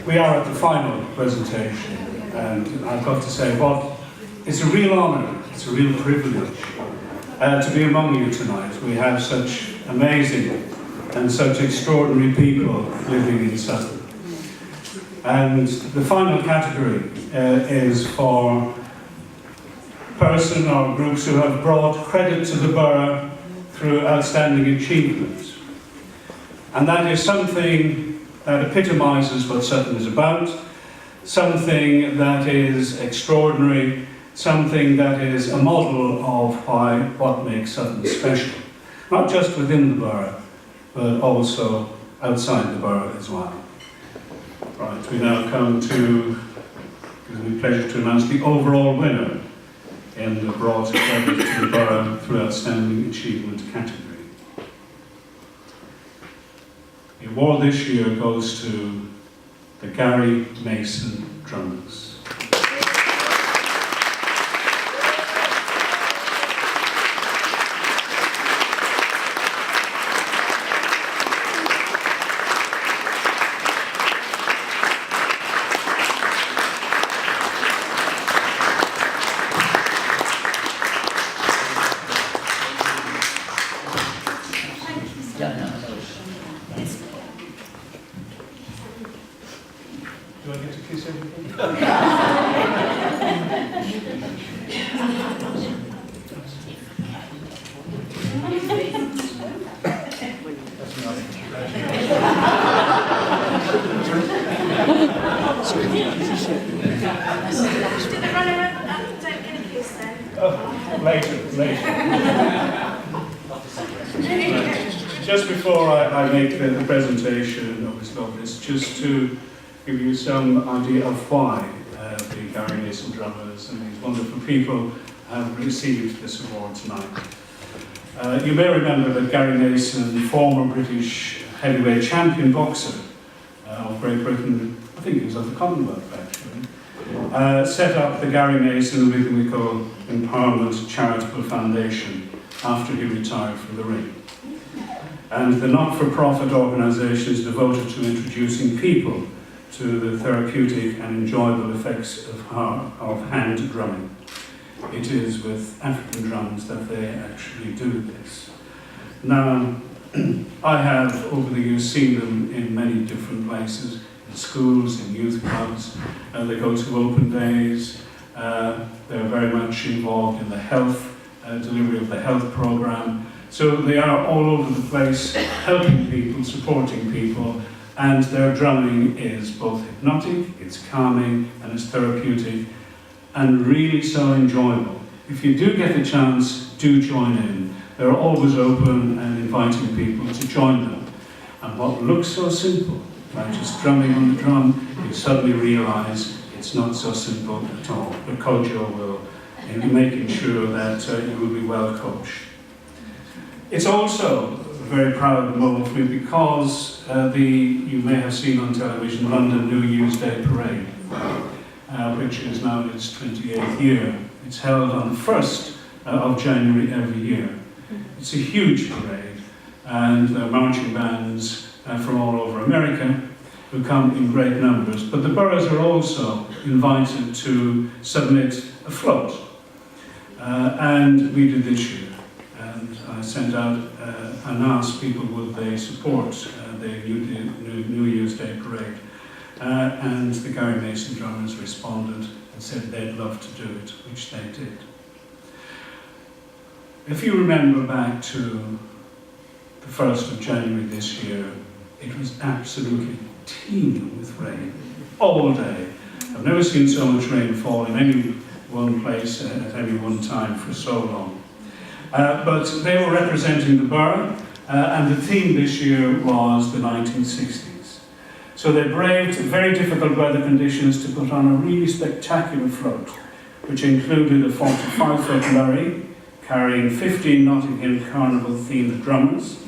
We are at the final presentation, and I've got to say, it's a real honour, it's a real privilege to be among you tonight. We have such amazing and such extraordinary people living in Sutton. And the final category is for person or groups who have brought credit to the borough through outstanding achievement. And that is something that epitomises what Sutton is about, something that is extraordinary, something that is a model of what makes Sutton special, not just within the borough, but also outside the borough as well. Right, we now come to, it gives me pleasure to announce the overall winner in the brought credit to the borough through outstanding achievement category. The award this year goes to the Gary Mason Drummers. Do I get to kiss everybody? Did the runner don't get a kiss then? Oh, later. Just before I make the presentation of this novice, just to give you some idea of why the Gary Mason Drummers and these wonderful people have received this award tonight. You may remember that Gary Mason, former British heavyweight champion boxer of Great Britain, I think he was of the Commonwealth actually, set up the Gary Mason Rhythmical Empowerment Charitable Foundation after he retired from the ring. And the not-for-profit organisation is devoted to introducing people to the therapeutic and enjoyable effects of hand drumming. It is with African drums that they actually do this. Now, I have over the years seen them in many different places, in schools, in youth clubs, they go to open days, they're very much involved in the health, delivery of the health programme. So they are all over the place, helping people, supporting people, and their drumming is both hypnotic, it's calming, and it's therapeutic, and really so enjoyable. If you do get the chance, do join in. They're always open and inviting people to join them. And what looks so simple, like just drumming on the drum, you suddenly realise it's not so simple at all. But Kojo will, in making sure that you will be well coached. It's also a very proud moment for me because you may have seen on television London New Year's Day Parade, which is now in its 28th year. It's held on the 1st of January every year. It's a huge parade, and there are marching bands from all over America who come in great numbers. But the boroughs are also invited to submit a float, and we did this year. And I sent out and asked people would they support the New Year's Day Parade. And the Gary Mason Drummers responded and said they'd love to do it, which they did. If you remember back to the 1st of January this year, it was absolutely teeming with rain all day. I've never seen so much rain fall in any one place at any one time for so long. But they were representing the borough, and the theme this year was the 1960s. So they braved very difficult weather conditions to put on a really spectacular float, which included a 45-foot lorry carrying 15 Notting Hill Carnival-themed drummers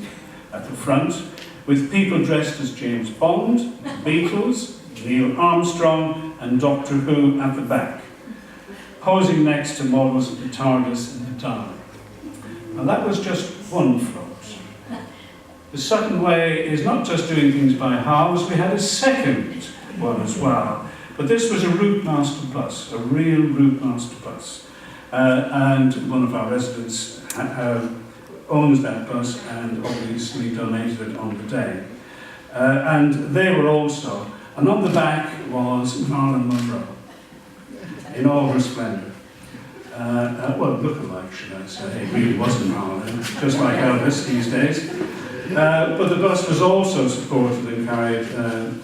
at the front, with people dressed as James Bond, the Beatles, Neil Armstrong, and Doctor Who at the back, posing next to models of the TARDIS and the Dalek. And that was just one float. The Sutton way is not just doing things by halves. We had a second one as well. But this was a route master bus, a real route master bus. And one of our residents owns that bus and obviously donated it on the day. And they were also, and on the back was Marilyn Monroe in all her splendour. Well, look-alike, should I say. It really wasn't Marilyn, just like Elvis these days. But the bus was also supported and carried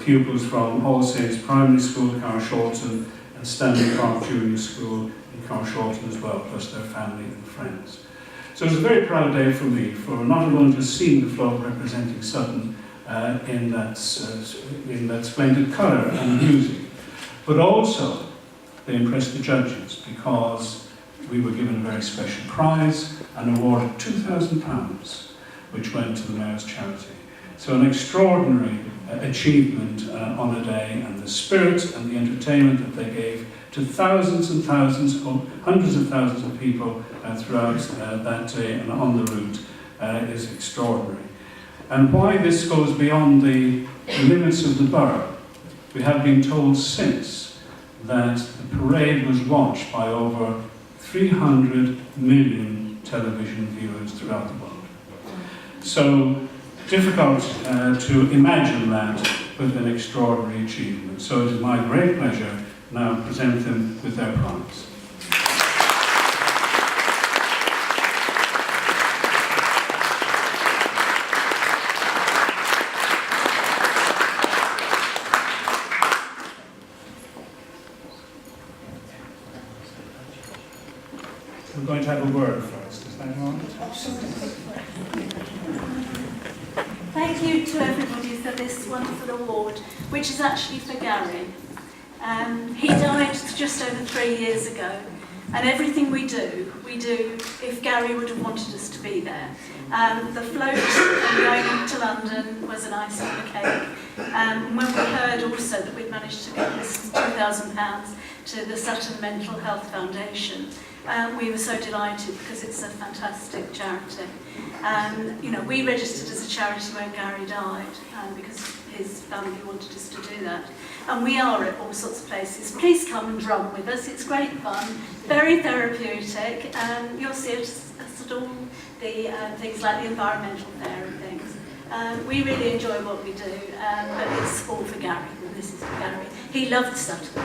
pupils from All Saints Primary School, Carshalton, and Stanley Park Junior School in Carshalton as well, plus their family and friends. So it was a very proud day for me, for not only just seeing the float representing Sutton in that splendid colour and music, but also they impressed the judges because we were given a very special prize and awarded £2,000, which went to the Mayor's charity. So an extraordinary achievement on a day, and the spirit and the entertainment that they gave to thousands and thousands, or hundreds of thousands of people throughout that day and on the route is extraordinary. And why this goes beyond the limits of the borough, we have been told since that the parade was watched by over 300 million television viewers throughout the world. So difficult to imagine that with an extraordinary achievement. So it is my great pleasure now to present them with their prize. We're going to have a word first, is that all right? Thank you to everybody for this wonderful award, which is actually for Gary. He died just over 3 years ago, and everything we do if Gary would have wanted us to be there. The float and going to London was an icing on the cake. When we heard also that we'd managed to get this £2,000 to the Sutton Mental Health Foundation, we were so delighted because it's a fantastic charity. You know, we registered as a charity when Gary died because his family wanted us to do that. And we are at all sorts of places. Please come and drum with us. It's great fun, very therapeutic. You'll see us at all the things like the environmental fair and things. We really enjoy what we do, but it's all for Gary. This is for Gary. He loved Sutton.